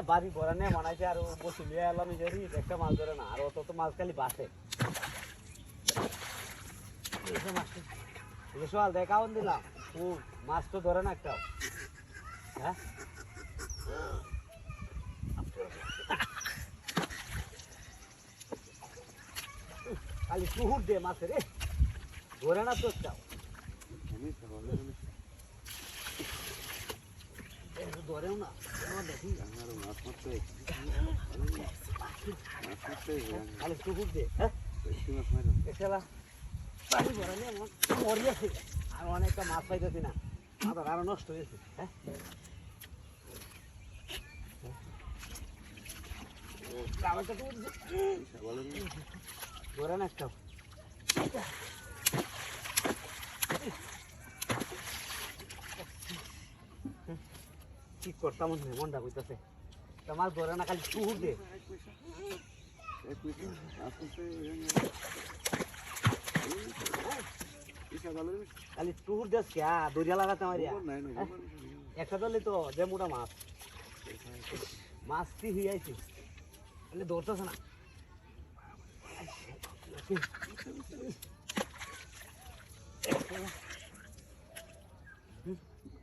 বাড়ি ভরা নিয়ে বানাইছে আর বসে নিয়ে এলাম নিজেরই একটা মাছ ধরে না আর অত তো মাছ খালি বাসে সোয়াল দেখ কাউন দিলাম ও মাছ তো ধরে না একটাও হ্যাঁ খালি টুহুর দে মাছে রে ধরে না তো একটাও ধরেও না দেখি খালি টুকুর দে হ্যাঁ মরিয়াছে আর অনেকটা মাছ পাইতেছি না মাথা আরো নষ্ট হয়েছে হ্যাঁ ধরে না একটাও কি করতাম মনটা কইতাছে মাছ ধরে না খালি টুকুর দে খালি টুকুর দেশ কে দরিয়া লাগাতে আমার একটা ধরলে তো যে মোটা মাছ মাছ কি হয়ে আইছে খালি ধরতেছে না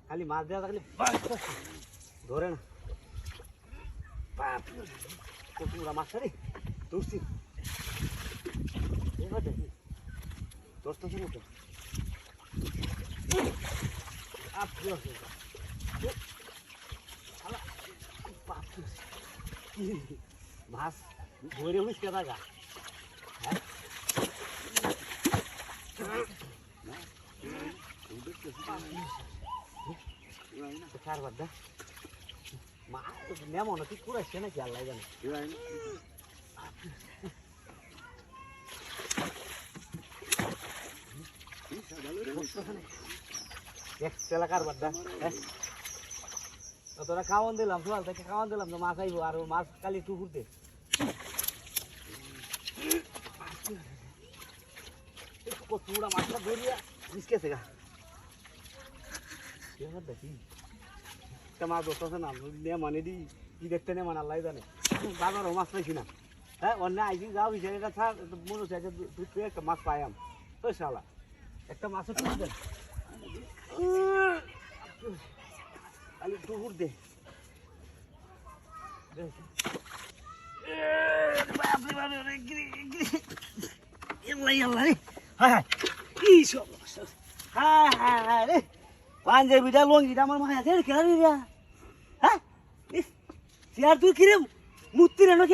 খালি মাছ দেওয়া থাকলে ধরে না পুরা মাছ রে ধরছি দেখি ধরতেছে না তো মাছ ধরে হইস কে টাকা হ্যাঁ কার বাদ মা নেমন তুই কুড়াইছে নাকি আল্লাহ জানে এলাকার বাদ্দা তোরা খাওয়ান দিলাম সোয়াল থেকে খাওয়ান দিলাম তো মাছ আইবো আর মাছ কালি টুকুরতে কতটা মাছটা ধরিয়া মিসকেছে গা দেখি একটা মাছ ধরতেছে না মানে দি কি দেখতে নে মানে আল্লাহ জানে বাজারও মাছ পাইছি না হ্যাঁ অন্য আইসি যাও বিচারে ছাড় মনে হচ্ছে তুই একটা মাছ পাইয়াম ওই শালা একটা মাছও টুকুর দেন খালি টুকুর দে পাঞ্জাবিটা লঙ্গিটা আমার মায়া আছে খেলা হ্যাঁ তুই কিরে মূর্তি রে না